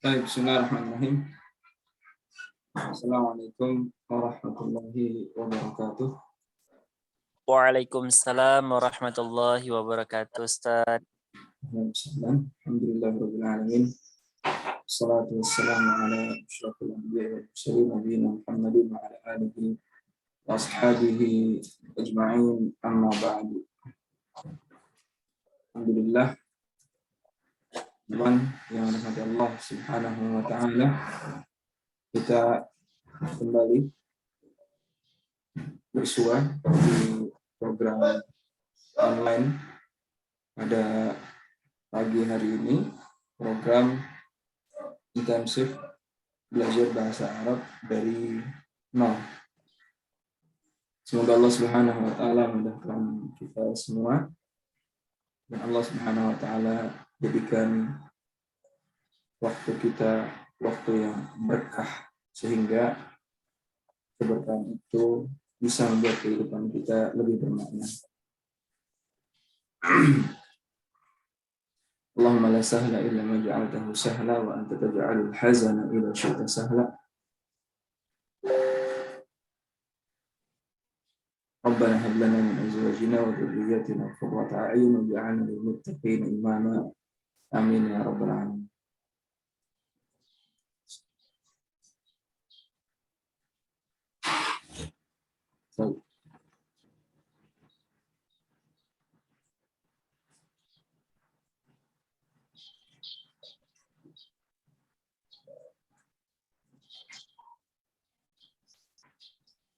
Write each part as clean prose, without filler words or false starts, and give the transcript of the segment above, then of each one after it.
Baik, bismillahirrahmanirrahim. Assalamualaikum warahmatullahi wabarakatuh. Waalaikumsalam warahmatullahi wabarakatuh, Ustaz. Alhamdulillahirabbil alamin. Wassalatu wassalamu ala asyrafil anbiya'i wal mursalin nabiyina Muhammadin wa ala alihi wa ashabihi ajma'in, amma ba'du. Alhamdulillah, teman yang dirahmati Allah Subhanahu wa taala, kita kembali bersua di program online pada pagi hari ini, program intensif belajar bahasa Arab dari nol. Semoga Allah Subhanahu wa taala memudahkan kita semua dan Allah Subhanahu wa taala jadikan waktu kita waktu yang berkah sehingga keberkahan itu bisa membuat kehidupan kita lebih bermakna. Allahumma la sahla illa ma ja'altahu sahla wa anta taj'alul hazana idza syi'ta sahla. Rabbana hab lana min azwajina wa dhurriyyatina qurrata a'yun waj'alna lil muttaqina imama. Amin ya rabbal alamin.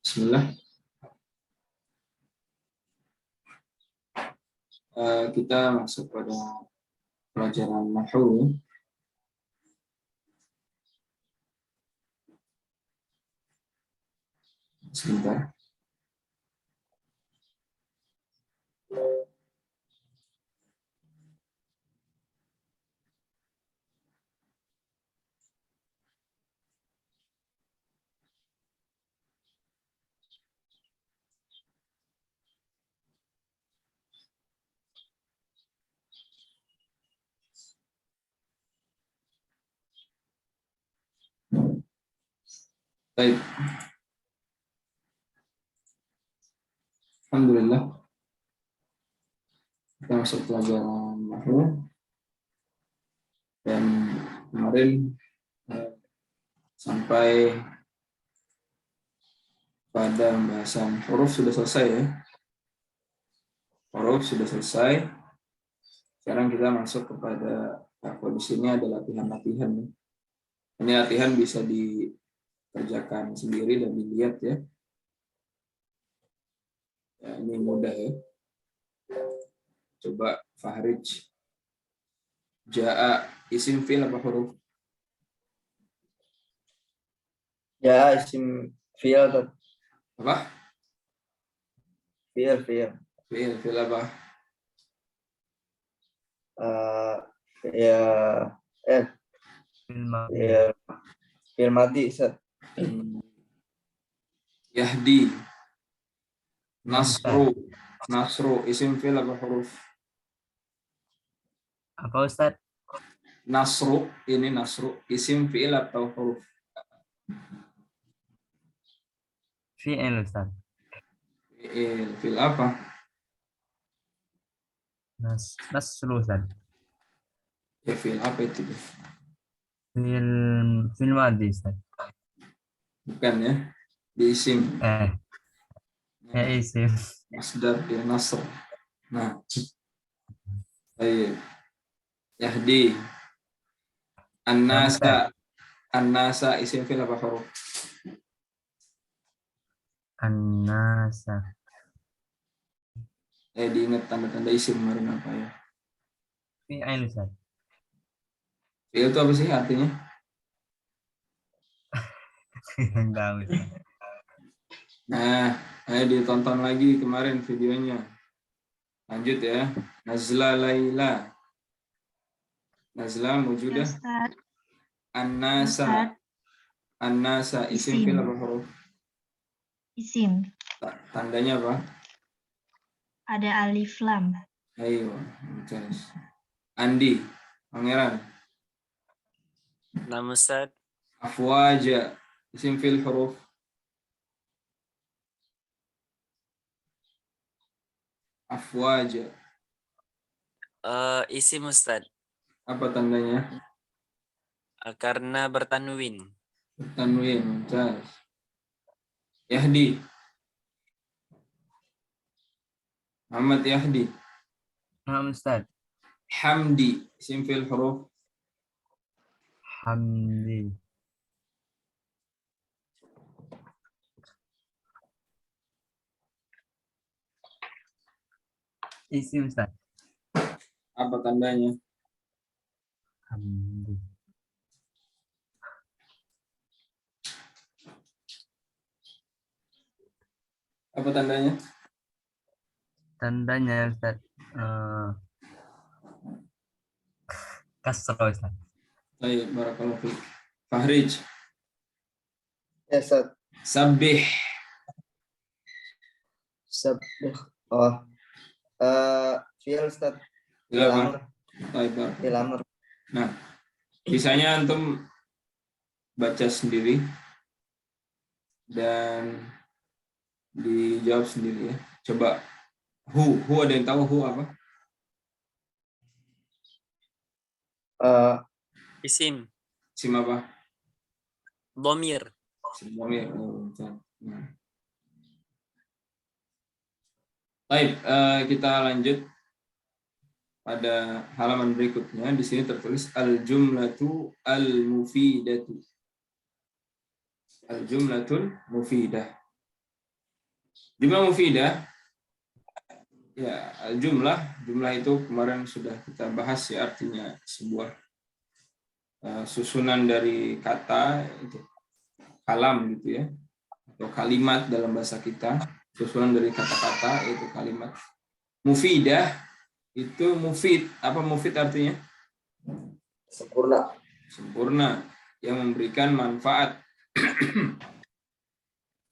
Bismillah. Kita masuk pada pelajaran nahwu. Sebentar. Baik. Alhamdulillah. Kita masuk pelajaran nahwu. Dan kemarin sampai pada pembahasan huruf sudah selesai ya. Huruf sudah selesai. Sekarang kita masuk kepada di sini ada latihan-latihan. Ini latihan bisa dikerjakan sendiri dan dilihat ya. Ya, ini mudah ya. Coba Fahrij. Ja'a isim fi'il apa huruf? Ja'a isim fi'il Apa? Fi'il Fi'il apa? Fi'il madi Ustaz. Yahdi. Nasru isim fi'il apa huruf? Apa Ustaz? Nasru isim fi'il atau huruf? Fi'il Ustaz. Fi'il apa? Nasru Ustaz. Ya, fi'il apa itu? Fi'il madi Ustaz. Bukan ya, di isim. Isim. Masdar ya, nasr. Nah, baik. Yahdi. An-nasa isim fi'il apa huruf? An-nasa. Diingat tanda-tanda isim kemarin apa ya? Fi'il Ustaz. Fi'il itu apa sih artinya? Enggak Ustaz. Nah, ayo ditonton lagi kemarin videonya. Lanjut ya. Nazla Laila. Nazla mujudah. An-nasa isim fi'il apa huruf? Isim. Tandanya apa? Ada alif lam. Ayo, Andi, Pangeran. Nama Ustaz. Afwaja. Isim fil huruf. Afwaja. Isim Ustaz. Apa tandanya? Karena bertanwin. Tanwin. Mumtaz. Yahdi. Muhammad Yahdi. Naam Ustaz. Hamdi. Isim fil huruf. Hamdi. Isim Ustaz. Apa tandanya? Hamdi. Apa tandanya? Tandanya Ustaz. Kasroh Ustaz. Baik, barakallahu fiik. Fahrij. Ya, Ustaz. Sabbih. Sabbih. Fi'il Ustaz. Fi'il Apa? amr. Baik, barakallahu. Fi'il amr. Nah, bisanya antum baca sendiri dan dijawab sendiri ya. Coba hu ada yang tahu hu apa? Isim. Isim apa? Dhamir. Isim dhamir. Nah. Baik, kita lanjut pada halaman berikutnya. Di sini tertulis al-jumlatu al-mufidatu. Al-jumlatul mufidah. Jumlah mufidah, ya jumlah itu kemarin sudah kita bahas ya, artinya sebuah susunan dari kata, itu kalam gitu ya, atau kalimat dalam bahasa kita, susunan dari kata-kata itu kalimat. Mufidah itu mufid, apa mufid artinya? Sempurna. Sempurna, yang memberikan manfaat.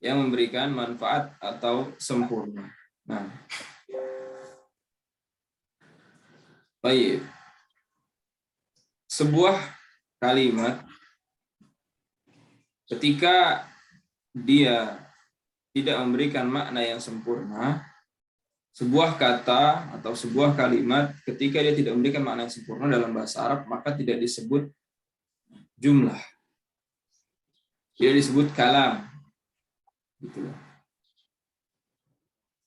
Yang memberikan manfaat atau sempurna. Nah, baik. Sebuah kalimat ketika dia tidak memberikan makna yang sempurna, sebuah kata atau sebuah kalimat ketika dia tidak memberikan makna yang sempurna dalam bahasa Arab, maka tidak disebut jumlah. Tidak disebut kalam. Gitu.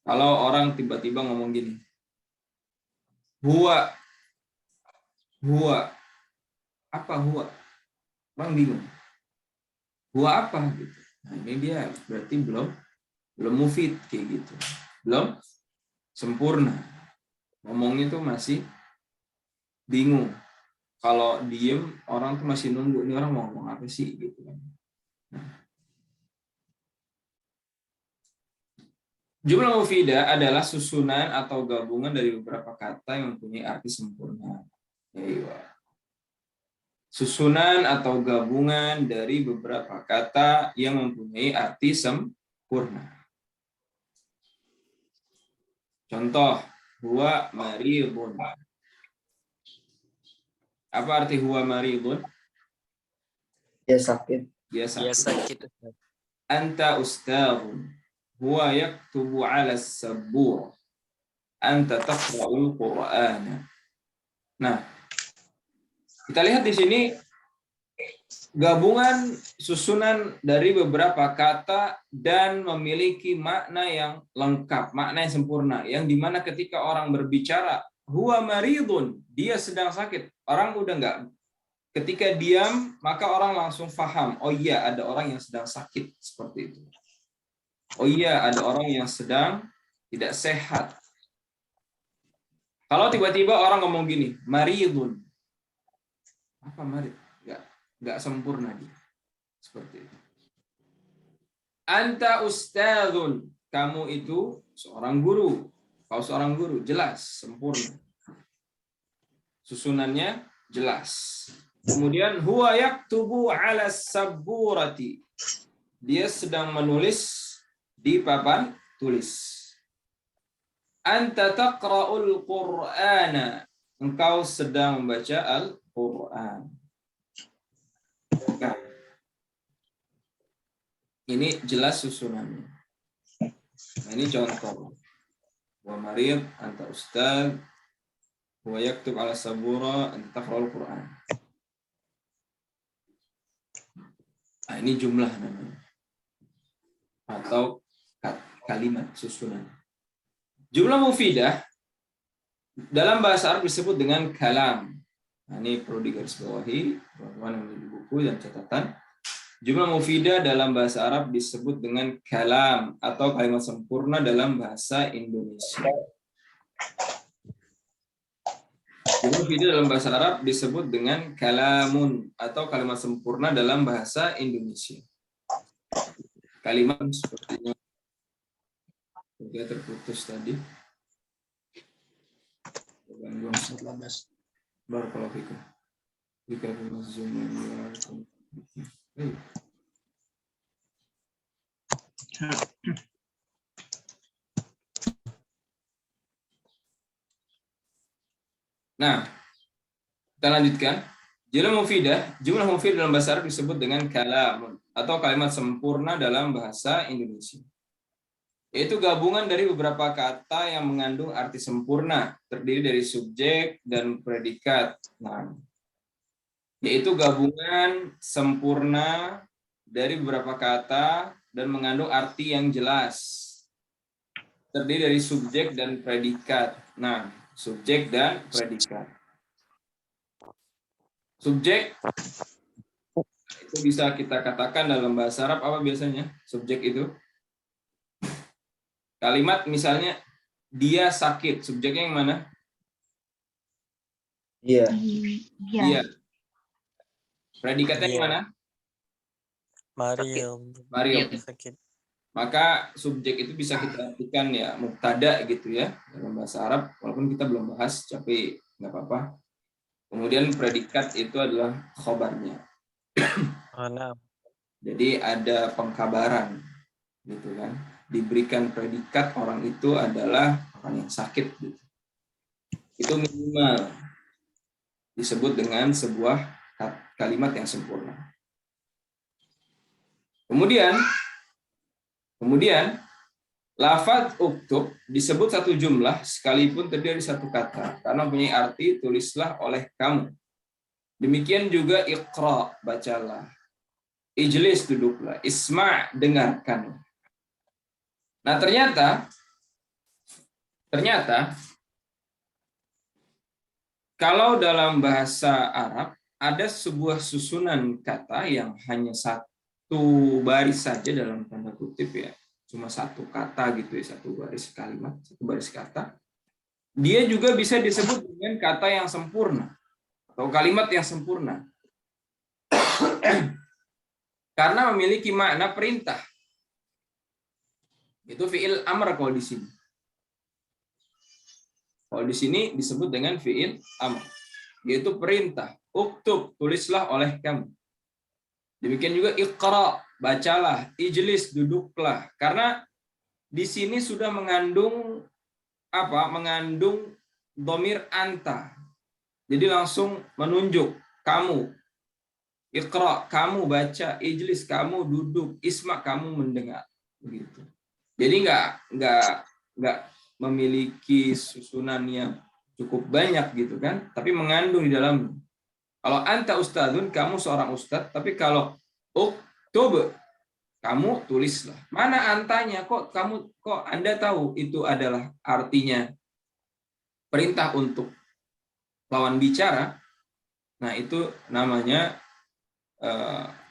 Kalau orang tiba-tiba ngomong gini, huwa, apa huwa? Orang bingung. Huwa apa gitu. Nah, ini dia berarti belum mufid kayak gitu. Belum sempurna. Ngomongnya tuh masih bingung. Kalau diem, orang tuh masih nunggu, ini orang mau ngomong apa sih gitu kan. Nah. Jumlah mufidah adalah susunan atau gabungan dari beberapa kata yang mempunyai arti sempurna. Susunan atau gabungan dari beberapa kata yang mempunyai arti sempurna. Contoh, huwa maridun. Apa arti huwa maridun? Dia sakit. Dia Dia sakit. sakit. Anta ustadun. Huwa yaktubu ala sabur. Anta taqra'ul Qur'ana. Nah, kita lihat di sini gabungan susunan dari beberapa kata dan memiliki makna yang lengkap, makna yang sempurna, yang dimana ketika orang berbicara huwa maridun, dia sedang sakit, orang udah enggak, ketika diam maka orang langsung paham, oh iya ada orang yang sedang sakit, seperti itu. Oh iya ada orang yang sedang tidak sehat. Kalau tiba-tiba orang ngomong gini, maridun, apa marid? Enggak sempurna dia. Seperti itu. Anta ustadzun, kamu itu seorang guru. Kau seorang guru, jelas, sempurna. Susunannya jelas. Kemudian huwa yaktubu ala sabburati. Dia sedang menulis di papan tulis. Anta taqra'ul Qur'ana. Engkau sedang membaca Al-Qur'an. Ini jelas susunannya. Nah, ini contoh. Wa marid anta ustaz, wa yaktub ala sabura anta taqra'ul Qur'an. Nah, ini jumlah namanya. Atau kalimat susunan. Jumlah mufidah dalam bahasa Arab disebut dengan kalam. Nah, ini perlu digarisbawahi, teman-teman yang memiliki buku dan catatan. Jumlah mufidah dalam bahasa Arab disebut dengan kalam atau kalimat sempurna dalam bahasa Indonesia. Jumlah mufidah dalam bahasa Arab disebut dengan kalamun atau kalimat sempurna dalam bahasa Indonesia. Kalimat sepertinya juga terputus tadi. Gangguan 14. Barakallahu fikum. Jika Zoom Nah, kita lanjutkan. Jumlah mufidah dalam bahasa Arab disebut dengan kalamun atau kalimat sempurna dalam bahasa Indonesia. Yaitu gabungan dari beberapa kata yang mengandung arti sempurna, terdiri dari subjek dan predikat. Nah, yaitu gabungan sempurna dari beberapa kata dan mengandung arti yang jelas, terdiri dari subjek dan predikat. Nah, subjek dan predikat. Subjek itu bisa kita katakan dalam bahasa Arab apa biasanya? Subjek itu kalimat misalnya dia sakit, subjeknya yang mana? Iya. Dia. Predikatnya yang mana? Mario. Sakit. Maka subjek itu bisa kita artikan ya mubtada gitu ya dalam bahasa Arab, walaupun kita belum bahas tapi nggak apa-apa. Kemudian predikat itu adalah khobarnya. Jadi ada pengkabaran gitu kan. Diberikan predikat orang itu adalah orang yang sakit gitu. Itu minimal disebut dengan sebuah kalimat yang sempurna. Kemudian lafaz uktub disebut satu jumlah sekalipun terdiri dari satu kata karena mempunyai arti tulislah oleh kamu. Demikian juga iqra, bacalah. Ijlis, duduklah. Isma, dengarkan. Nah, ternyata kalau dalam bahasa Arab ada sebuah susunan kata yang hanya satu baris saja dalam tanda kutip ya. Cuma satu kata gitu ya, satu baris kalimat, satu baris kata. Dia juga bisa disebut dengan kata yang sempurna atau kalimat yang sempurna. Karena memiliki makna perintah. Itu fi'il amr kalau di sini. Kalau di sini disebut dengan fi'il amr, yaitu perintah. Uktub, tulislah oleh kamu. Demikian juga iqra, bacalah. Ijlis, duduklah. Karena di sini sudah mengandung apa? Mengandung dhamir anta. Jadi langsung menunjuk kamu. Iqra, kamu baca. Ijlis, kamu duduk. Isma, kamu mendengar. Begitu. Jadi nggak memiliki susunan yang cukup banyak gitu kan, tapi mengandung di dalam. Kalau anta ustadzun, kamu seorang ustadz, tapi kalau uktub, kamu tulislah. Mana antanya? Kok Anda tahu itu adalah artinya perintah untuk lawan bicara? Nah, itu namanya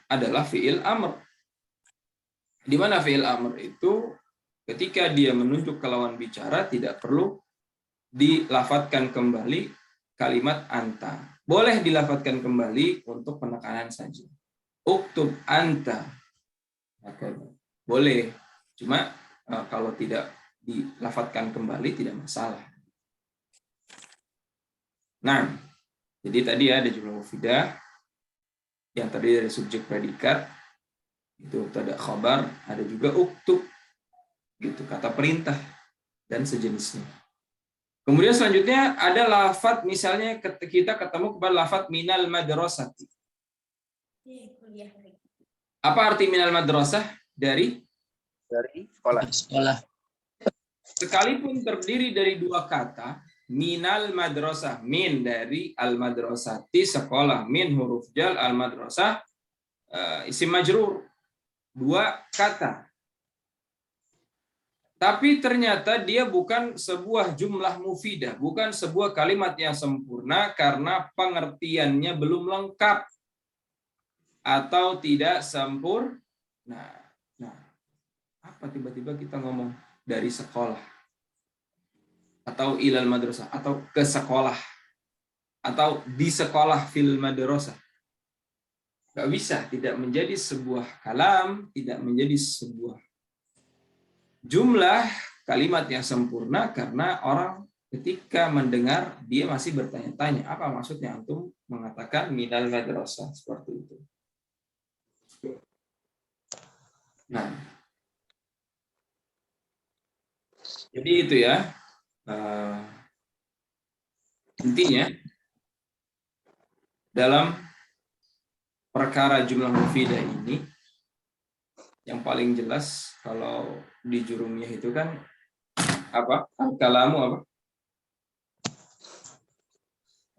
adalah fi'il amr. Di mana fi'il amr itu ketika dia menunjuk ke lawan bicara tidak perlu dilafatkan kembali kalimat anta. Boleh dilafatkan kembali untuk penekanan saja. Uktub anta. Boleh. Cuma kalau tidak dilafatkan kembali tidak masalah. Nah, jadi tadi ada jumlah mufidah yang terdiri dari subjek predikat, itu mubtada khabar, ada juga uktub, gitu, kata perintah dan sejenisnya. Kemudian selanjutnya ada lafadz, misalnya kita ketemu kepada lafadz minal madrasati. Apa arti minal madrasah? dari sekolah. sekalipun terdiri dari dua kata, minal madrasah, min dari al madrasati sekolah, min huruf jar, al madrasah isim majrur, dua kata. Tapi ternyata dia bukan sebuah jumlah mufidah, bukan sebuah kalimat yang sempurna karena pengertiannya belum lengkap atau tidak sempurna. Nah, apa tiba-tiba kita ngomong dari sekolah atau ilal madrasah atau ke sekolah atau di sekolah fil madrasah? Gak bisa, tidak menjadi sebuah kalam, tidak menjadi sebuah jumlah kalimat yang sempurna karena orang ketika mendengar dia masih bertanya-tanya apa maksudnya antum mengatakan minal madrasah seperti itu. Nah, jadi itu ya intinya dalam perkara jumlah mufidah ini yang paling jelas kalau di jurumiyah itu kan apa? Al-kalamu apa?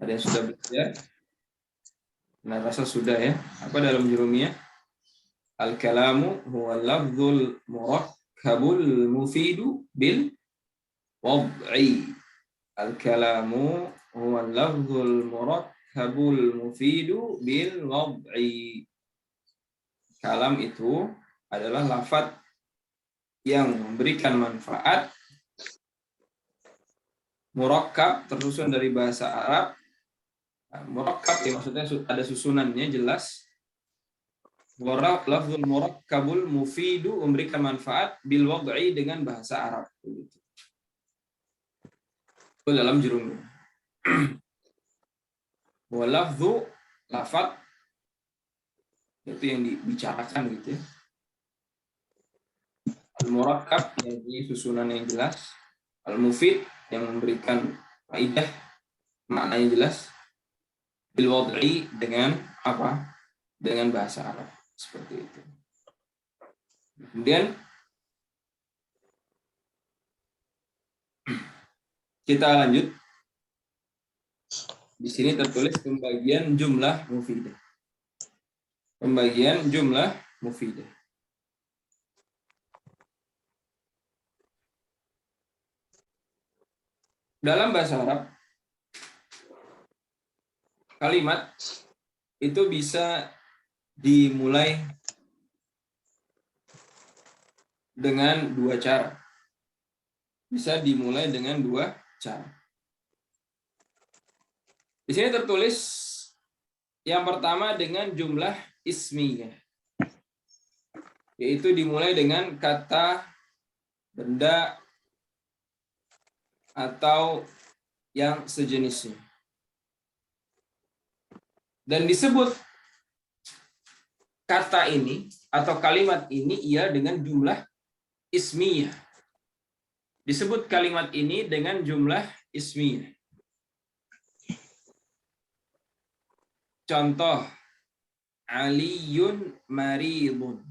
Ada yang sudah belajar? Nah, rasa sudah ya. Apa dalam jurumiyah? Al-kalamu huwa lafzul murakkabul mufidu bil wad'i. Al-kalamu huwa lafzul murakkabul mufidu bil wad'i. Kalam itu adalah lafaz yang memberikan manfaat murakkab tersusun dari bahasa Arab. Murakkab ya maksudnya ada susunannya jelas. Lafzul murakkabul mufidu memberikan manfaat bil wad'i dengan bahasa Arab. Itu dalam jurumiyah. Wa lafzu lafaz itu yang dibicarakan gitu ya. Al-murakkab yang di susunan yang jelas, al-mufid yang memberikan faedah maknanya jelas, bil wad'i dengan apa? Dengan bahasa Arab seperti itu. Kemudian kita lanjut. Di sini tertulis pembagian jumlah mufidah. Pembagian jumlah mufidah. Dalam bahasa Arab, kalimat itu bisa dimulai dengan dua cara. Bisa dimulai dengan dua cara. Di sini tertulis yang pertama dengan jumlah ismiyah. Yaitu dimulai dengan kata, benda, atau yang sejenisnya. Dan disebut kata ini atau kalimat ini ia dengan jumlah ismiyah. Disebut kalimat ini dengan jumlah ismiyah. Contoh, Aliyun maridun.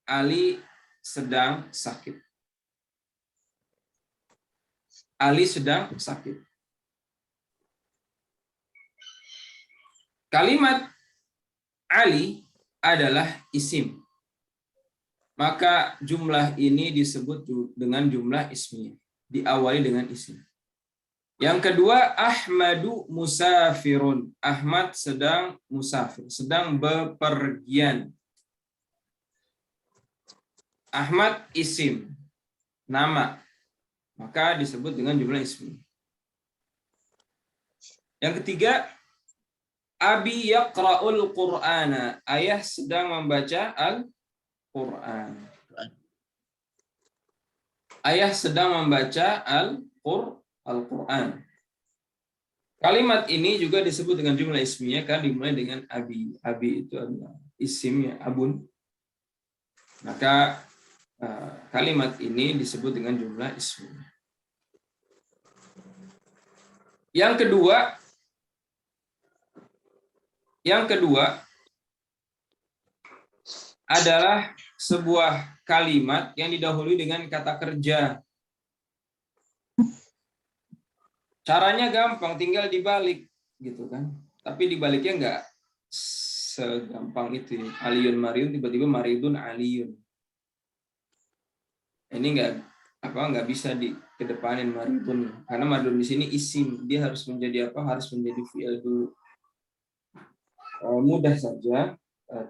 Ali sedang sakit. Ali sedang sakit. Kalimat Ali adalah isim. Maka jumlah ini disebut dengan jumlah ismiyah. Diawali dengan isim. Yang kedua, Ahmadu musafirun. Ahmad sedang musafir, sedang bepergian. Ahmad isim, nama. Maka disebut dengan jumlah ismi. Yang ketiga, Abi yaqra'ul Qur'ana. Ayah sedang membaca Al-Qur'an. Ayah sedang membaca Al-Qur'an. Kalimat ini juga disebut dengan jumlah ismiyah kan dimulai dengan abi. Abi itu adalah isim ya, abun. Maka kalimat ini disebut dengan jumlah ismiyah. Yang kedua adalah sebuah kalimat yang didahului dengan kata kerja. Caranya gampang, tinggal dibalik gitu kan. Tapi dibaliknya nggak segampang itu ya. Aliyun Mariun tiba-tiba Maridun Aliyun. Ini nggak bisa dikedepanin Maridun, karena Maridun di sini isim, dia harus menjadi apa? Harus menjadi fi'il dulu. Mudah saja,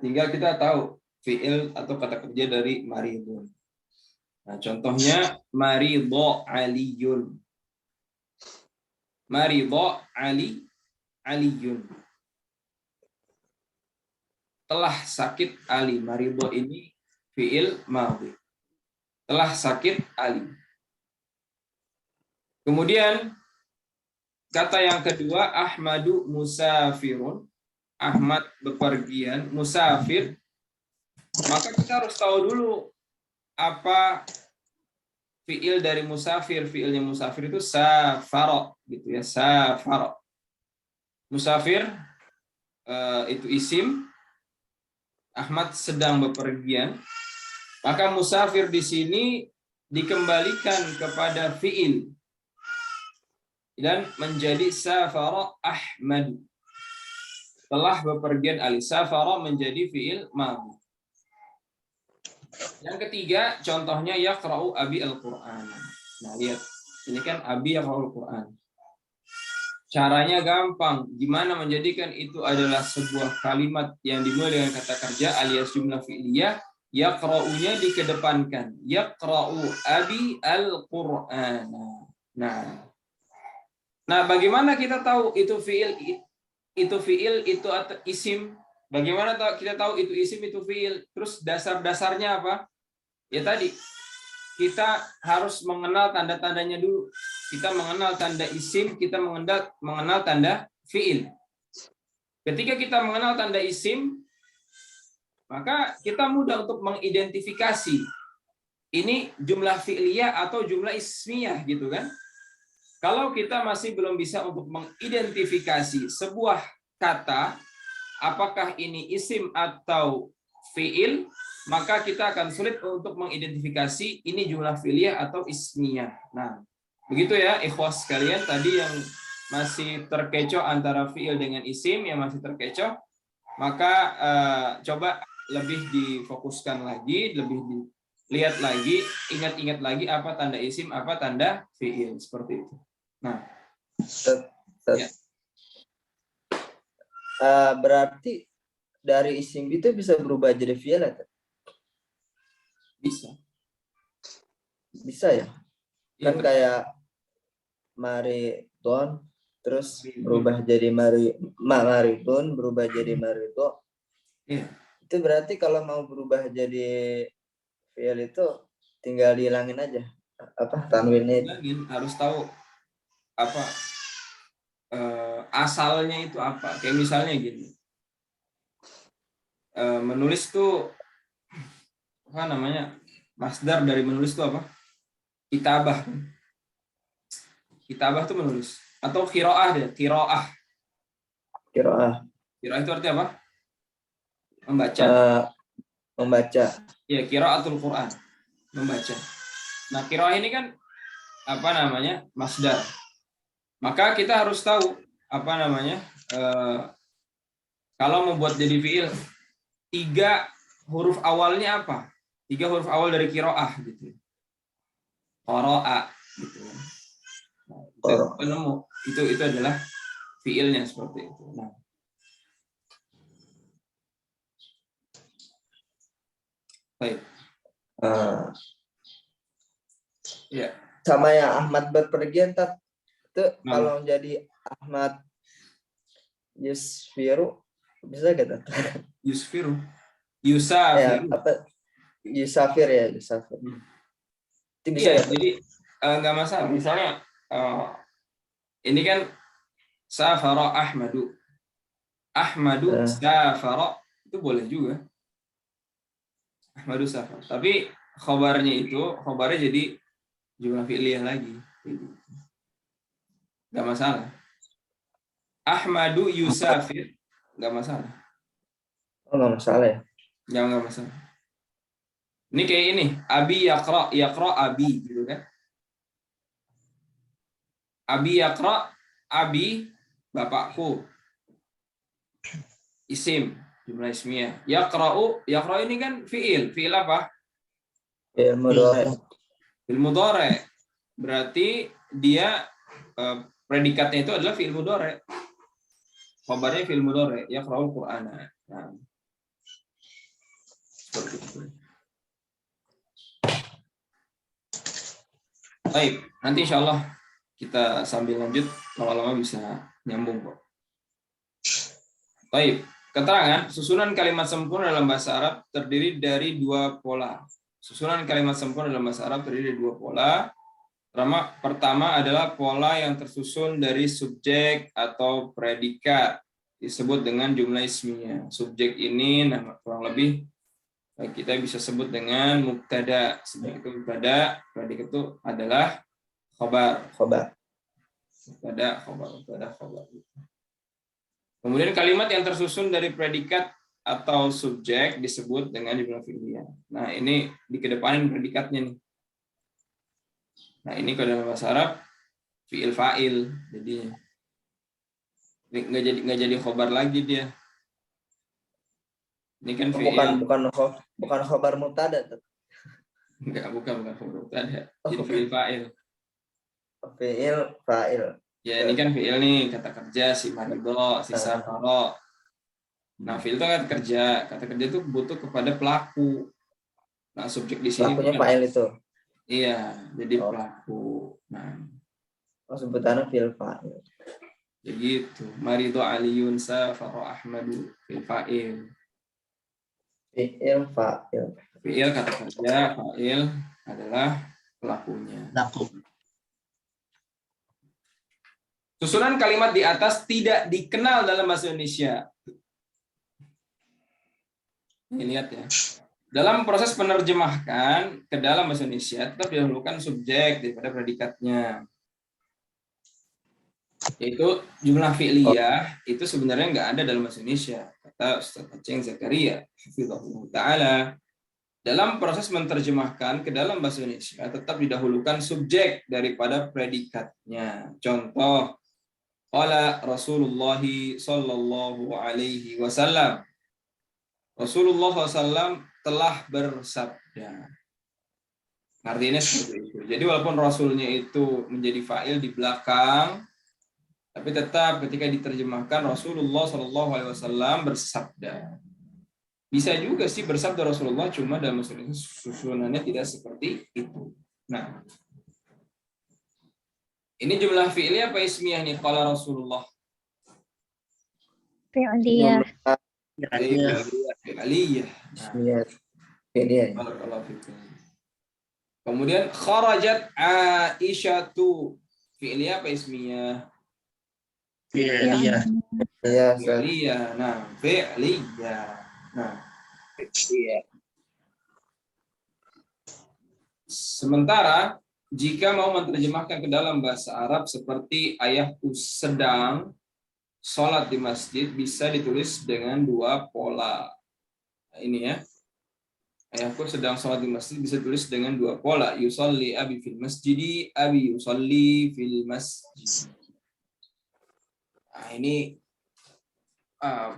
tinggal kita tahu fi'il atau kata kerja dari Maridun. Nah, contohnya Maridho Aliyun. Maridho Aliyun. Telah sakit Ali. Maridho ini fi'il madhi. Telah sakit Ali. Kemudian kata yang kedua, Ahmadu musafirun. Ahmad bepergian, musafir. Maka kita harus tahu dulu apa fi'il dari musafir. Fi'ilnya musafir itu safaro gitu ya, safaro. Musafir itu isim. Ahmad sedang bepergian. Maka musafir di sini dikembalikan kepada fi'il dan menjadi safara Ahmad. Telah bepergian Ali. Safara menjadi fi'il madhi. Yang ketiga, contohnya yaqra'u abi al-Qur'an. Nah, lihat. Ini kan abi yaqra'u al-Qur'an. Caranya gampang. Gimana menjadikan itu adalah sebuah kalimat yang dimulai dengan kata kerja alias jumlah fi'liyah. Yaqra'unya dikedepankan. Yaqra'u abi al-Qur'an. Nah, bagaimana kita tahu itu fi'il, itu atau isim? Bagaimana kita tahu itu isim, itu fi'il? Terus dasar-dasarnya apa? Ya tadi, kita harus mengenal tanda-tandanya dulu. Kita mengenal tanda isim, kita mengenal tanda fi'il. Ketika kita mengenal tanda isim, maka kita mudah untuk mengidentifikasi ini jumlah fi'liyah atau jumlah ismiyah gitu kan. Kalau kita masih belum bisa untuk mengidentifikasi sebuah kata, apakah ini isim atau fi'il, maka kita akan sulit untuk mengidentifikasi ini jumlah fi'liyah atau ismiyah. Nah, begitu ya ikhwas sekalian, tadi yang masih terkecoh antara fi'il dengan isim, yang masih terkecoh, maka coba lebih difokuskan lagi, lebih dilihat lagi, ingat-ingat lagi apa tanda isim, apa tanda fi'il, seperti itu. Nah, ya. Berarti dari isim itu bisa berubah jadi fi'il atau? Bisa ya? Kan kayak Maridon terus berubah jadi Maridun, berubah jadi Marido. Iya. Itu berarti kalau mau berubah jadi fi'il itu tinggal dihilangin aja apa tanwinnya itu. Harus tahu apa asalnya itu apa. Kayak misalnya gini, menulis tuh apa namanya, masdar dari menulis itu apa? Kitabah. Kitabah itu menulis. Atau qiraah deh, qiraah. Qiraah Qiraah itu artinya apa? Membaca. Membaca. Ya, qiraatul Quran. Membaca. Nah, qiraah ini kan apa namanya? Masdar. Maka kita harus tahu apa namanya? Kalau membuat jadi fiil, 3 huruf awalnya apa? 3 huruf awal dari qiraah gitu. Qara'a gitu. Nah, itu penemu. Itu adalah fiilnya seperti itu. Nah, baik. Ya. Sama yang Ahmad bepergian itu kalau jadi Ahmad Yusfiru bisa gitu. Yusfiru. Yusafir. Ya, apa? Yusafir ya, Yusafir. Itu bisa Iya, ya? jadi nggak masalah. Misalnya ini kan safara Ahmadu. Ahmadu safara, itu boleh juga. Ahmadu safara. Tapi khobarnya jadi jumlah fi'liyah lagi. Nggak masalah. Ahmadu yusafir, nggak masalah. Oh, nggak masalah ya? Nggak masalah. Ini kayak ini, abi yaqra abi gitu kan. Abi yaqra, abi bapakku. Isim, jumlah ismiyah. Yaqra'u ini kan fiil apa? Fi'il mudhari. Fiil mudhari. Berarti dia predikatnya itu adalah fiil mudhari. Khabarnya fiil mudhari, yaqra'ul Qur'ana. Nah, seperti itu. Baik, nanti insya Allah kita sambil lanjut, lama-lama bisa nyambung kok. Baik, keterangan susunan kalimat sempurna dalam bahasa Arab terdiri dari dua pola. Susunan kalimat sempurna dalam bahasa Arab terdiri dari dua pola. Pertama adalah pola yang tersusun dari subjek atau predikat, disebut dengan jumlah ismiyah. Subjek ini kurang lebih kita bisa sebut dengan mubtada. Sebagai itu mubtada, predikat itu adalah khabar. Mubtada, khabar. Kemudian kalimat yang tersusun dari predikat atau subjek disebut dengan jumlah fi'liyah. Nah, ini dikedepanin predikatnya nih. Nah, ini kalau dalam bahasa Arab fi'il fa'il, jadi nggak jadi khabar lagi dia. Ini kan fi'il. Bukan khabar mubtada tuh. Enggak, bukan khabar mubtada. Jadi fi'il fa'il. Fi'il fa'il. Ya, ini kan fi'il nih, kata kerja si marido, si safaro. Nah, fi'il itu kan kerja. Kata kerja itu butuh kepada pelaku. Nah, subjek di sini pelakunya fa'il itu. Iya, jadi pelaku. Nah, sebutannya fi'il fa'il. begitu. Marido Aliyun safaro Ahmadu fi'il fa'il. Fi'il fa'il. Fi'il kata kerja, fa'il adalah pelakunya. Susunan kalimat di atas tidak dikenal dalam bahasa Indonesia. Ini lihat ya. Dalam proses penerjemahkan ke dalam bahasa Indonesia tetap didahulukan subjek daripada predikatnya. Yaitu jumlah fi'liyah itu sebenarnya nggak ada dalam bahasa Indonesia. Kata Ustaz Aceng Zakaria, hafizahullah ta'ala. Dalam proses menerjemahkan ke dalam bahasa Indonesia tetap didahulukan subjek daripada predikatnya. Contoh, qala Rasulullah sallallahu alaihi wasallam. Rasulullah SAW telah bersabda. Artinya seperti itu. Jadi walaupun Rasulnya itu menjadi fa'il di belakang, tapi tetap ketika diterjemahkan Rasulullah SAW bersabda. Bisa juga sih bersabda Rasulullah, cuma dalam susunannya tidak seperti itu. Nah, ini jumlah fi'liyah apa ismiyah nih? Qala Rasulullah. Fi'liyah. Fi'liyah. Fi'liyah. Kemudian kharajat Aisyatu. Fi'liyah apa ismiyah? Fi'liyah. Fi'liyah. Nah, fi'liyah. Nah, sementara jika mau menerjemahkan ke dalam bahasa Arab seperti ayahku sedang sholat di masjid, bisa ditulis dengan dua pola. Nah, ini ya. Ayahku sedang sholat di masjid bisa ditulis dengan dua pola. Yusalli abi fil masjidi, abi yusalli fil masjid. Nah, ini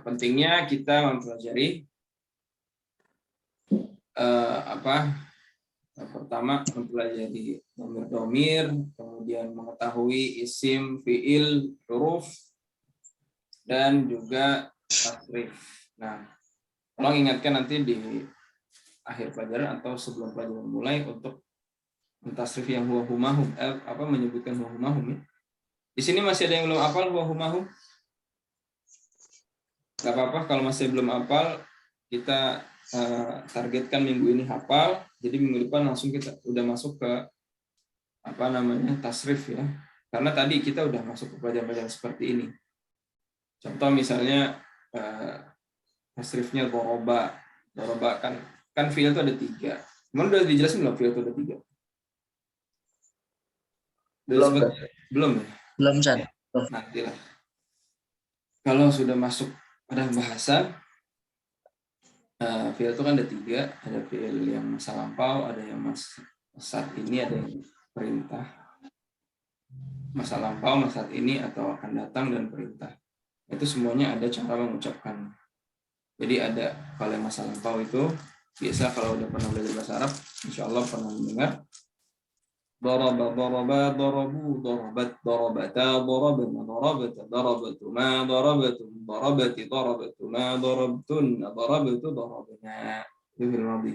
pentingnya kita mempelajari pertama mempelajari domir, kemudian mengetahui isim, fiil, huruf, dan juga tasrif. Nah, tolong ingatkan nanti di akhir pelajaran atau sebelum pelajaran mulai untuk mentasrif yang huwa humahum, menyebutkan huwa humahum ya. Di sini masih ada yang belum hafal huwa humahum? Gak apa-apa kalau masih belum hafal, kita targetkan minggu ini hafal, jadi minggu depan langsung kita udah masuk ke tasrif ya. Karena tadi kita udah masuk ke pelajaran-pelajaran seperti ini. Contoh misalnya tasrifnya doroba kan fi'il itu ada 3. Cuman udah dijelasin belum fi'il itu ada 3? Belum ya? Belum, San. Nantilah. Kalau sudah masuk pada bahasan, Fi'il itu kan ada 3, ada fi'il yang masa lampau, ada yang saat ini, ada yang perintah. Masa lampau, masa saat ini, atau akan datang, dan perintah. Itu semuanya ada cara mengucapkan. Jadi ada, kalau yang masa lampau itu, biasa kalau udah pernah belajar bahasa Arab, insya Allah pernah mendengar, daraba, daraba, darabu, darabat, darabata, darabna, darabata, darabatuma, darabatum, darabati, darabatuma, darabtunna, darabtu, darabna. Itu fil madhi.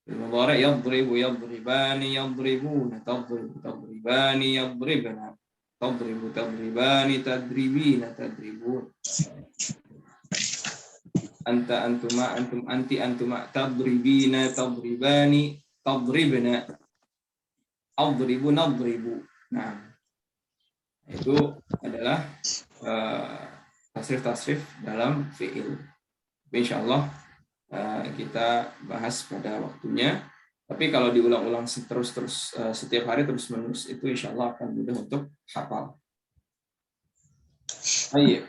Fil mudhari' yadribu, yadribani, yadribuna, tadribu, tadribani, yadribna, tadribu, tadribani, tadribina, tadribun. Anta, antuma, antum, anti, antuma, tadribina, tadribani, tadribna, adribu, nadribu. Nah, itu adalah tasrif-tasrif dalam fi'il. Insyaallah kita bahas pada waktunya. Tapi kalau diulang-ulang terus setiap hari terus-menerus, itu insyaallah akan mudah untuk hafal. Baik.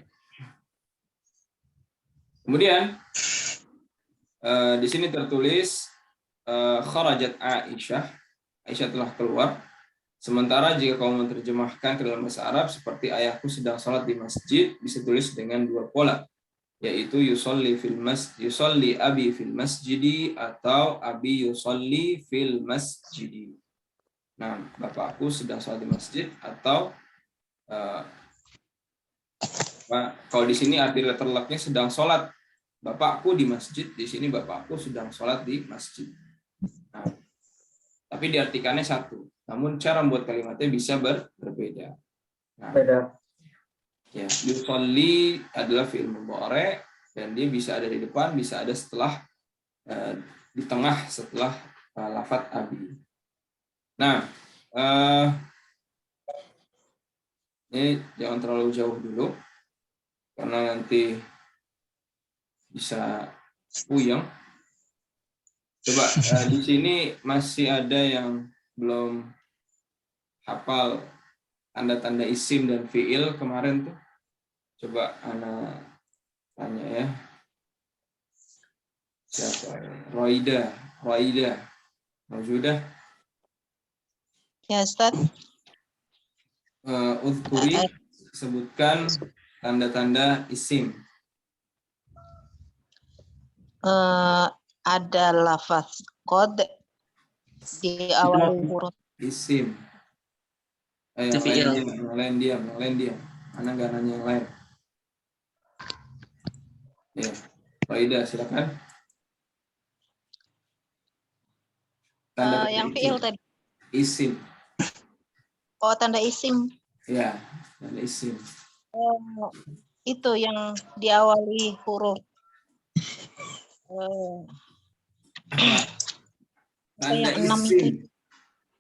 Kemudian di sini tertulis kharajat Aisyah. Aisyah telah keluar. Sementara jika kamu menerjemahkan ke dalam bahasa Arab seperti ayahku sedang sholat di masjid, bisa tulis dengan 2 pola, yaitu yusolli abi fil masjidi atau abi yusolli fil masjidi. Nah, bapakku sedang sholat di masjid, atau kalau di sini arti letterlocknya sedang sholat. Bapakku di masjid, di sini bapakku sedang sholat di masjid. Nah, tapi diartikannya satu, namun cara membuat kalimatnya bisa berbeda. Nah, Beda. ya, yusolli adalah fi'il mudhari' dan dia bisa ada di depan, bisa ada setelah, di tengah setelah lafadz abi. Nah, ini jangan terlalu jauh dulu, karena nanti bisa puyeng. Coba di sini masih ada yang belum hafal tanda-tanda isim dan fiil kemarin tuh. Coba Ana tanya ya. Siapa? Roida. Maujudah. Ya, Ustaz. Uzkuri, sebutkan tanda-tanda isim. Ada lafaz qad di awal huruf. Isim. Yang lain diam. Ana nggak nanya yang lain. Ya, Roida silakan. Tanda Yang fiil tadi. Isim. Oh, tanda isim. Ya, tanda isim. Itu yang diawali huruf. Tanda yang 6 isim. itu.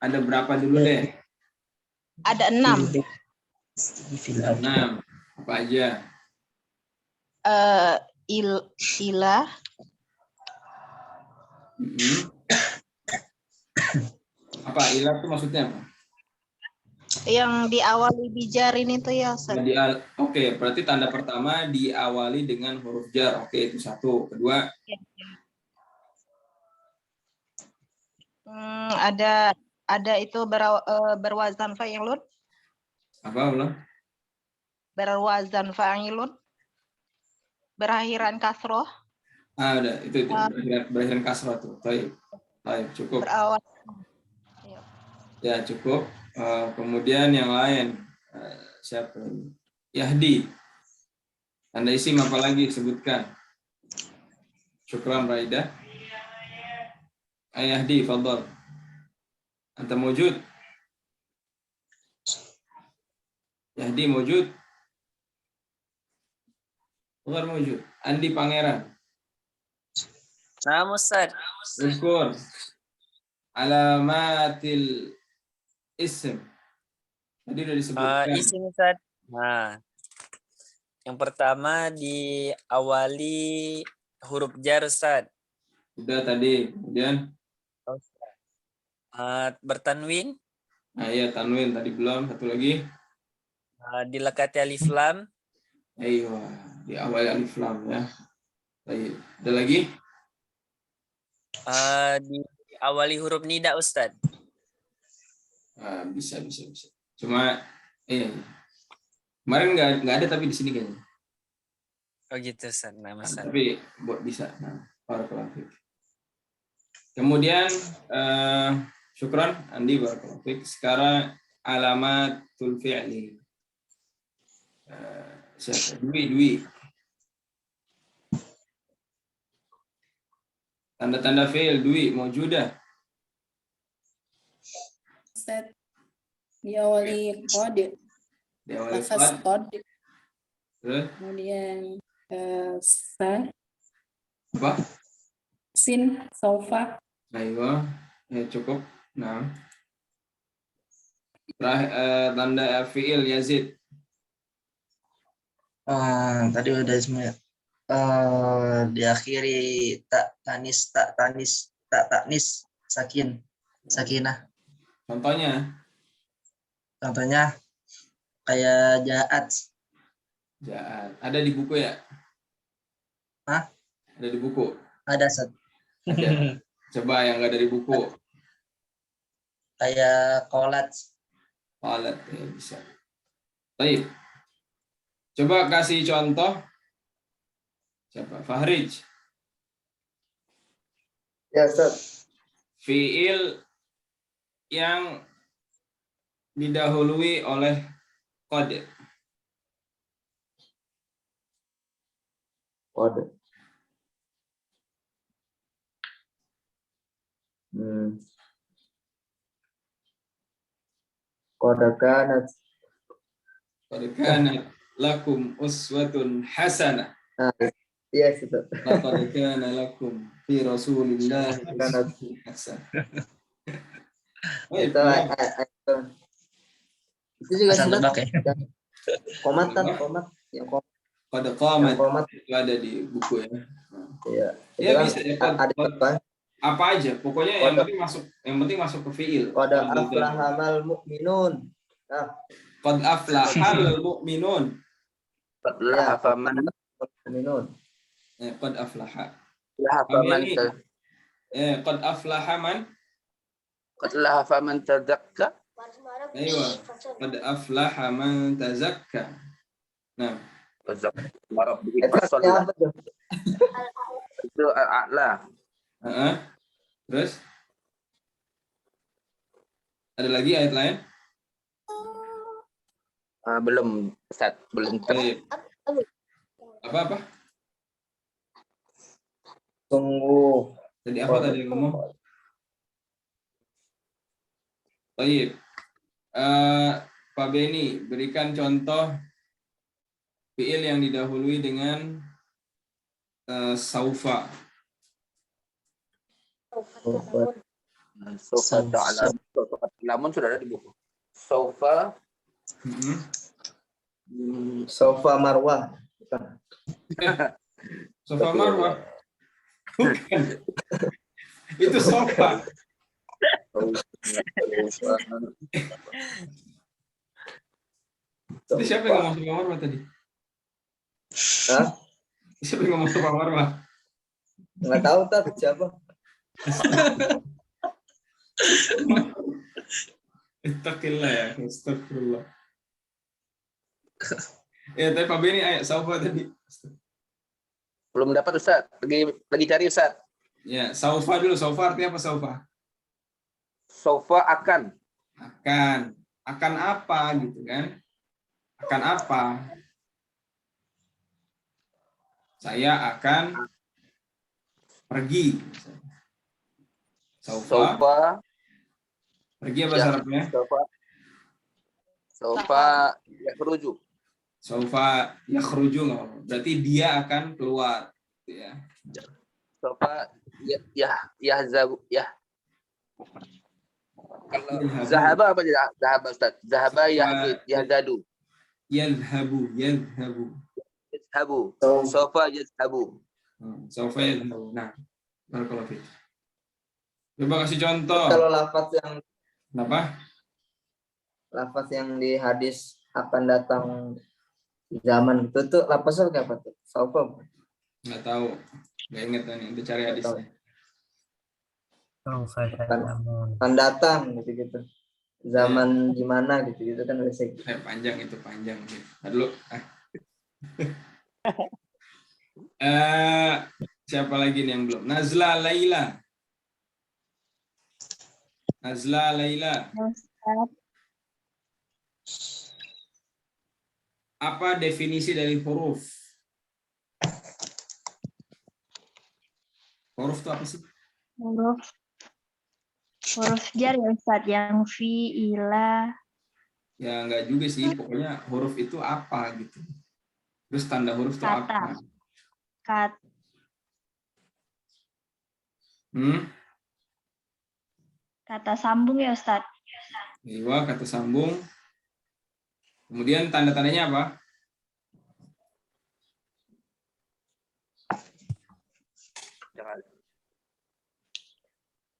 Ada berapa dulu deh? Ada 6. 6. Apa aja? Ilah. Apa ilah itu maksudnya apa? Yang diawali bijarin itu ya, Ustaz. Oke, berarti tanda pertama diawali dengan huruf jar. Oke, itu satu. Kedua? Ada itu berwazan fa'ilun. Apa ulang? Berwazan fa'ilun. Berakhiran kasroh. Udah, itu berakhiran kasroh tuh. Baik, cukup. Berawal. Ya, cukup. Kemudian yang lain, siapa? Yahdi. Tanda isim apa lagi? Sebutkan. Syukran Raida. Yahdi, fadhal. Anta mawjud? Yahdi mawjud? Bukan mawjud. Andi Pangeran. Nah, Ustaz. Syukur. Alamatil isim. Tadi udah disebutkan. Isim, Ustaz. Nah, yang pertama diawali huruf jar, Ustaz. Udah tadi. Kemudian bertanwin. Nah, iya, tanwin tadi belum. Satu lagi. Dilekati alif lam. Ayo, di awal alif lam ya. Baik. Ada lagi? Diawali huruf nida, Ustadz. Bisa. Cuma kemarin nggak ada tapi di sini kayaknya. Oh gitu, Ustadz. Nah, Mas. Tapi buat bisa. Nah, barakallahu fiik. Kemudian syukran Andi, barakallahu fiik. Sekarang alamatul fi'li. Siapa? Dwi. Tanda-tanda fi'il Dwi maujudah. Ustaz, diawali qad, Diawali lafaz qad. qad, Terus kemudian sa, apa? sin, saufa, Ayo, cukup. Nah. Tanda fi'il Yazid. Tadi udah semua. Diakhiri tak tanis, sakinah. Contohnya kayak jaat. Ada di buku ya? Hah? Ada di buku? Ada, Ustaz. Ada. Coba yang nggak ada di buku. Kayak kolat. Ya bisa. Baik. Coba kasih contoh. Siapa? Fahrij. Ya, Ustaz. Fiil yang didahului oleh qad. Qad. Qad kanat Lakum uswatun hasanah. Iya, Ustaz. Laqad kana lakum fi Rasulillah uswatun hasanah. Itu juga Hasan Ustaz. tebak ya. Komat. Yang Qad qamat komat. itu ada di buku ya. Iya. Ya bisa ya. Ada Apa aja, pokoknya yang penting masuk ke fiil. qad aflahamal mu'minun. Nah, Qad aflahal mu'minun. qad mu'minun. Qad aflaha. Faman Qad aflaha man. faman tazakka. Aywa. Qad aflaha man tazakka. Nah, Itu a'la. Terus ada lagi ayat lain? Belum, Ustaz, belum. Baik. Apa? Tunggu. Tadi apa tadi yang ngomong? Baik. Pak Beni, berikan contoh fiil yang didahului dengan saufa. Sofa ta'lamun sudah ada di buku. Sofa Sofa marwah. Sofa marwah. Bukan. Itu sofa. Itu siapa yang ngomong sofa marwah tadi? Hah? Siapa yang ngomong sofa marwah? Nggak tahu tak siapa. Ittaqillah ya, astagfirullah. Ya, tapi Pak Beni ayat saufa tadi. belum dapat, Ustaz. Lagi cari, Ustaz. Ya, saufa dulu. Saufa artinya apa saufa? Sofa akan. Akan apa gitu kan? Akan apa? Saya akan pergi. Sofa. Pergi apa bahasa Arabnya? Sofa yakhruju. Saufa yakhruju, berarti dia akan keluar, gitu ya. Sofa yahzabu. Kalau zahaba apa tidak? Zahaba, Ustaz. Zahaba yahdadu. Yadhabu. Yazhabu. Sofa yazhabu. Saufa yadhabu. Nah, barakallahu fiik. Coba kasih contoh. Kalau lafaz yang Kenapa? Lafaz yang di hadis akan datang zaman itu tuh lafaznya kayak apa tuh? Saufa. Nggak tahu. Nggak inget nih. Udah cari hadisnya. Sawfa ta'lamun. akan datang gitu-gitu. Zaman gimana gitu-gitu kan biasa gitu. Panjang itu panjang. Nah, dulu. Siapa lagi nih yang belum? Nazla Laila. Nazla Laila. Apa definisi dari huruf? Huruf itu apa sih? Huruf jar ya Ustadz, yang fi, ila. Ya enggak juga sih, pokoknya huruf itu apa gitu. Terus tanda huruf itu Kata. apa? Kata sambung ya Ustadz. Iya, kata sambung. Kemudian tanda-tandanya apa?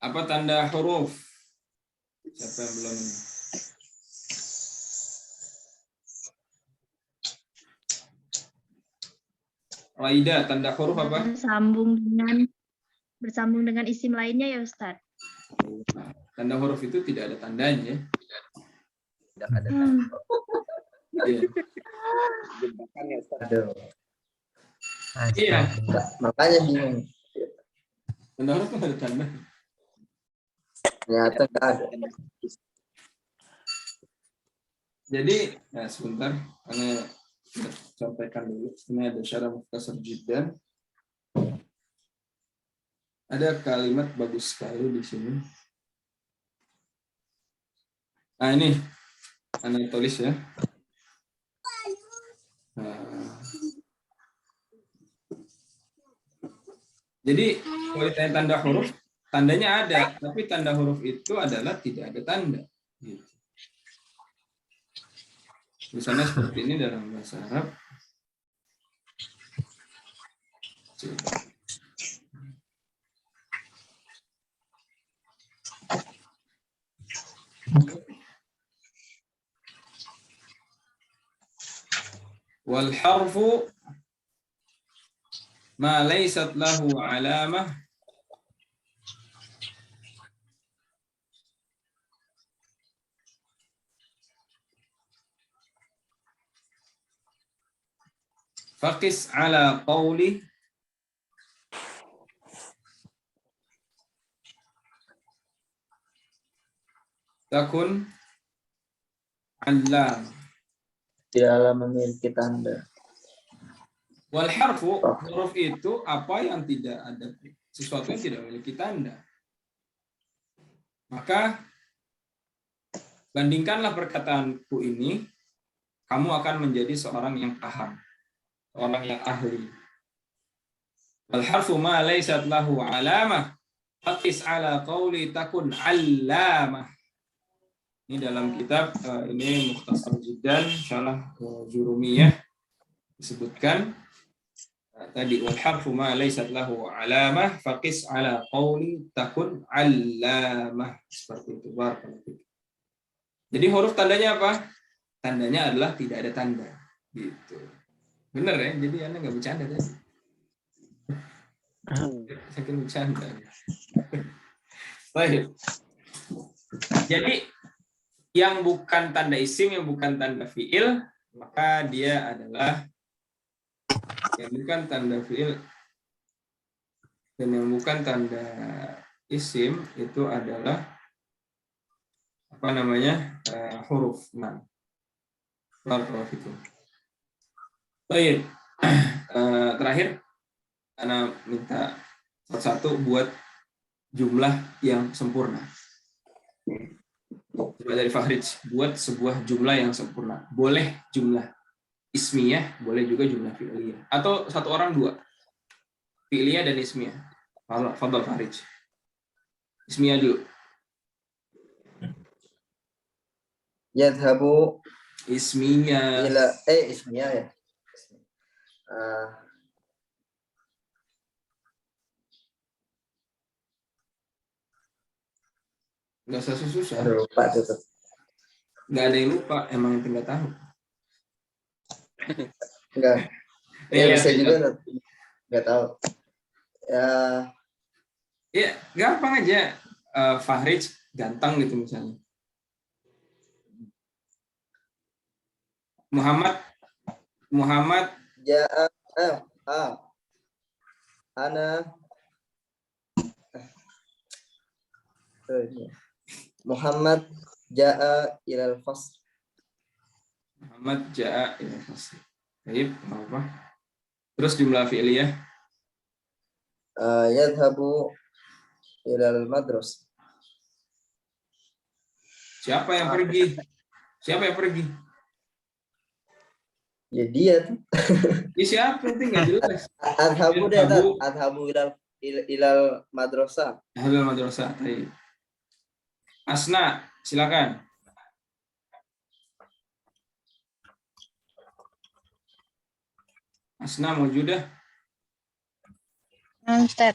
Apa tanda huruf? Siapa yang belum ini? Raida, tanda huruf apa? Bersambung dengan isim lainnya ya Ustadz. Nah, tanda huruf itu tidak ada tandanya. Tidak ada tanda. Iya. Aduh, Iya. makanya bingung. Tanda huruf itu ada tanda. Ternyata nggak ada. Jadi, nah sebentar, karena sampaikan dulu. Ini ada syarah mukhtasar jiddan. Ada kalimat bagus sekali di sini. Nah ini, Anda tulis ya. Nah. Jadi kalau ditanya tanda huruf, tandanya ada, tapi tanda huruf itu adalah tidak ada tanda. Gitu. Tulisannya seperti ini dalam bahasa Arab. Wal harfu ma laysat lahu alamah faqis ala qawli takun allam. Tidaklah memiliki tanda. Wal harfu, huruf itu apa yang tidak ada, sesuatu yang tidak memiliki tanda. Maka bandingkanlah perkataanku ini, kamu akan menjadi seorang yang paham, seorang yang ahli. Wal harfu ma laysat lahu alamah faqis ala qawli takun allamah. Ini dalam kitab ini Mukhtasar Jiddan Syarah Jurumiyah disebutkan tadi wal harfu ma laysat lahu alamah faqis ala qawli takun allamah, seperti itu. Jadi huruf tandanya apa? Tandanya adalah tidak ada tanda. Gitu. Bener ya? Jadi Anda nggak bercanda tadi. Saking bercanda. Baik. Jadi yang bukan tanda isim, yang bukan tanda fiil, maka dia adalah yang bukan tanda fiil dan yang bukan tanda isim itu adalah apa namanya huruf. Nah, huruf itu. Baik. Terakhir, Ana minta satu-satu buat jumlah yang sempurna. Coba dari Fahrij, buat sebuah jumlah yang sempurna. Boleh jumlah ismiyah, boleh juga jumlah fi'liyah. Atau satu orang dua. Fi'liyah dan ismiyah. Fadhal Fahrij. Ismiyah dulu. Yadhabu Ismiyah. ila ismiyah ya. Nggak usah susah. Lupa tuh. Nggak ada yang lupa, emang yang nggak tahu. Enggak. Ya bisa Iya. juga nggak tahu. Ya Ya, gampang aja. Fahrij ganteng gitu misalnya. Muhammad Ja'a ana Muhammad ja'a ilal fasl. Muhammad ja'a ila fasl. Baik, apa? Terus jumlah fi'liyah. Yadhabu ilal madras. Siapa yang pergi? Siapa yang pergi? Ya dia tuh. Ini siapa itu nggak jelas. Adhabu deh, adhabu ilal madrasah. Ahlul madrasah. Baik. Asna, silakan. Asna maujudah. Ustaz.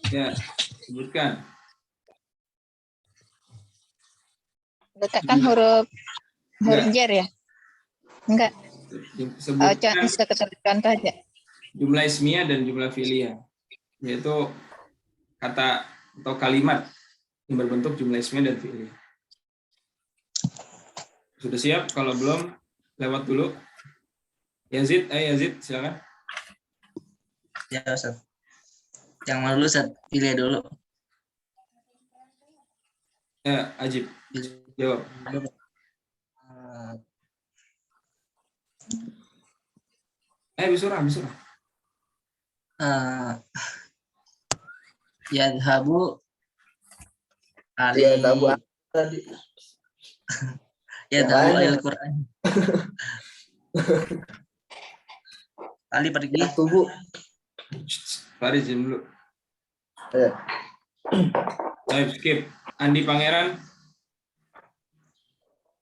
Ya, sebutkan. Letakkan huruf Enggak. jar ya? Enggak. Sebutkan Contoh aja. jumlah ismiyah dan jumlah fi'liyah, yaitu kata atau kalimat yang berbentuk jumlah ismiyah dan fi'liyah. Sudah siap? Kalau belum, lewat dulu. Yazid, Yazid, silakan. Ya, Ustaz. Yang mana dulu, Ustaz? Pilih dulu. Ya, Ajib. Jawab. Bisurah. Yadhabu Ali. Yadhabu tadi. Yadhabu Al-Quran. Ali pergi. Tubuh. Faris dulu. Ya. Baik, skip. Andi Pangeran.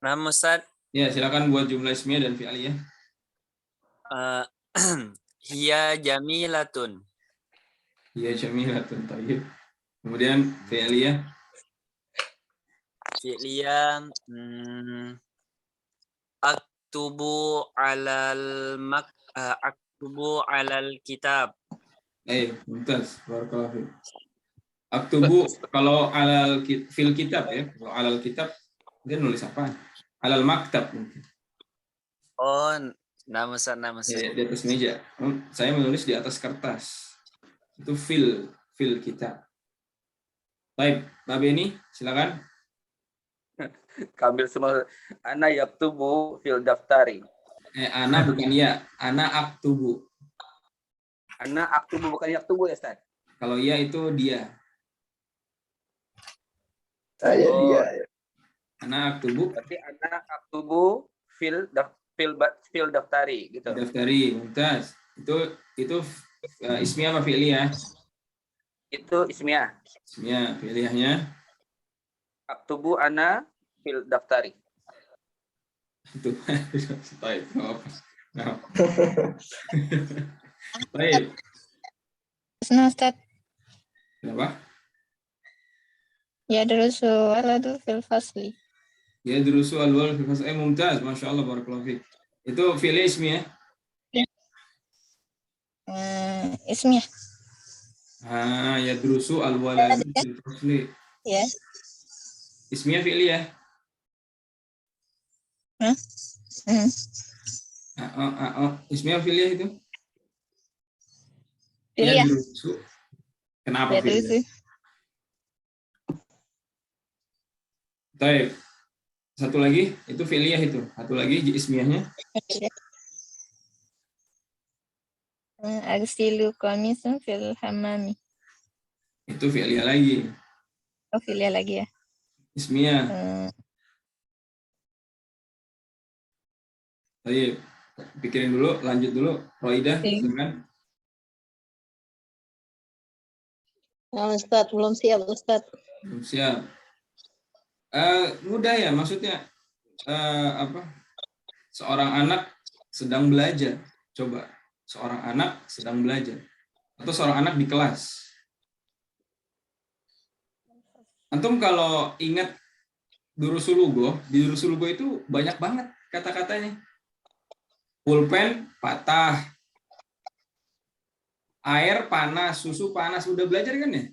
Nama Ustaz. Ya, silakan buat jumlah ismiyah dan fi'liyah. Hiya jamilatun. Ya, jamilatun, tayyib. Kemudian fi'liyah. Fi'liyah aktubu alal kitab. Mumtaz. Barakallahu fiik. Aktubu kalau fil kitab ya. Kalau alal kitab dia nulis apa? Alal maktab mungkin. Oh, nama Ustaz. Ya, di atas meja. Saya menulis di atas kertas. Itu fil kitab. Baik, Mbak Beni, silakan. Kambil semua. Ana yaktubu fil daftari. Ana bukan ya, ana aktubu. Ana aktubu bukan yaktubu ya, Ustaz? Kalau ya itu dia. Saya dia. Ana aktubu. Berarti ana aktubu fil daftari gitu. Daftari, mumtaz. Itu ismiyah apa fi'liyah? Itu ismiyah. Ismiyah, fi'liyahnya Aktubu ana fil daftari. itu. Baik, enggak apa. Baik. Ustaz. Kenapa? Ya darusu waladu fil fasli. Ya durusu al-wal fi fasl. Mumtaz, masyaallah, barakallahu fiik. Itu fi'liyah ismiyah. Ismiyah. Ya durusu al-waladu fil fasli. Ya. Ismiyah fi'liyah. Ismiyah fi'liyah itu? Ya Fi'liyah. durusu. Kenapa Ya fi'liyah? Baik. Satu lagi, itu fi'liyah itu. Satu lagi ismiyahnya. Agsilu qamisan fil hammami. Itu fi'liyah lagi. Oh, fi'liyah lagi ya. Ismiyah. Baik. Pikirin dulu, lanjut dulu. Roidah, silakan. Ustaz, belum siap Ustaz. Belum siap. Mudah ya, maksudnya seorang anak sedang belajar. Coba, seorang anak sedang belajar. Atau seorang anak di kelas. Antum kalau ingat durusulugo, di durusulugo itu banyak banget kata-katanya. Pulpen patah. Air panas, susu panas. Udah belajar kan ya?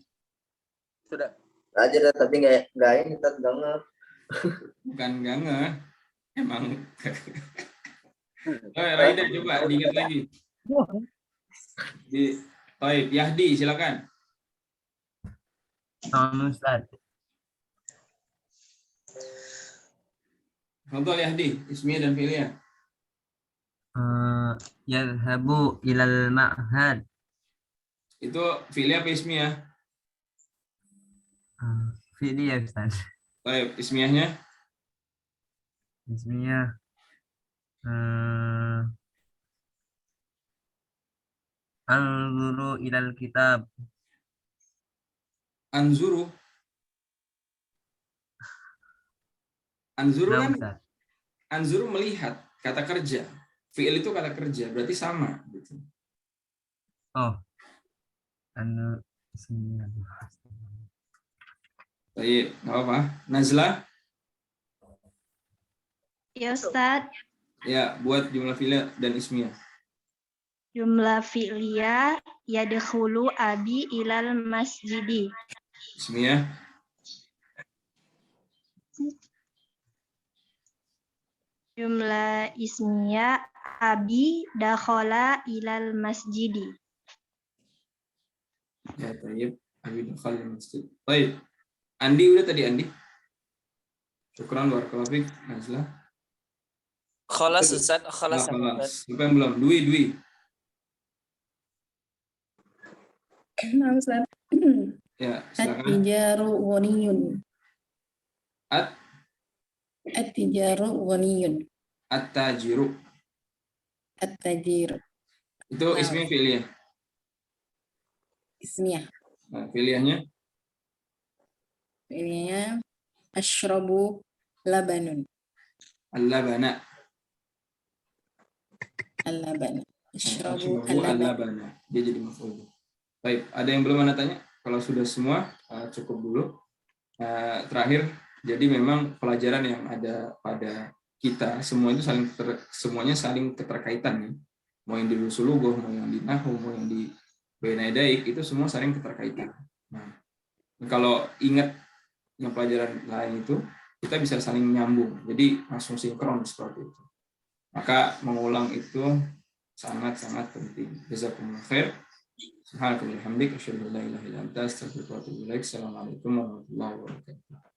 Sudah. Belajar tapi nggak ini Tat, nggak ngeh. Bukan nggak ngeh. Emang. Raida coba diingat lagi. Baik, Yahdi silakan. Ustaz. Contoh Yahdi, ismiyah dan fi'liyah. Yadhabu ilal ma'had. Itu fi'liyah apa ismiyah? Fi'liyah Ustaz. Baik, ismiyahnya? Ismiyah. Anzuru ilal kitab. Anzuru. Anzuru kan? Ustaz. Anzuru melihat, kata kerja. Fi'il itu kata kerja, berarti sama. Gitu. Oh. Ismiyah. Baik, nggak apa-apa. Nazla? Ya Ustaz, Ya, buat jumlah fi'liyah dan ismiyah. jumlah fi'liyah yadkhulu abi ilal masjidi. Ismiyah. Jumlah ismiyah abi dakhala ilal masjidi. Ya, tayyib. Abi dakhal masjid. Baik. Andi udah tadi Andi. Syukran barakallahu fiik. Nazla. Khalas Ustaz, khalas. Khalas. Siapa yang belum? Dwi. Nah, Ustaz. Ya, silakan. At-tijaru ghaniyun. At At-tijaru ghaniyun. at-tajiru. At-tajir. Itu Nah. ismiyah fi'liyah. Ismiyah. Nah, fi'liyahnya Ini asyrabu labanun. al-labana. Al-laban. Asyrabu Asyrabu al-laban. al-labana. Dia jadi maf'ul. Baik, ada yang belum Anda tanya? Kalau sudah semua cukup dulu. Terakhir, jadi memang pelajaran yang ada pada kita semua itu semuanya saling keterkaitan nih. Mau yang di Rusulugoh, mau yang di Nahwu, mau yang di Baina Daik, itu semua saling keterkaitan. Nah, kalau ingat yang pelajaran lain itu, kita bisa saling nyambung. Jadi langsung sinkron seperti itu. Maka mengulang itu sangat-sangat penting. Jazakumullah khair. Subhanakallahumma wa bihamdika asyhadu an la ilaha illa anta astaghfiruka wa atubu ilaik. Assalamualaikum warahmatullahi wabarakatuh.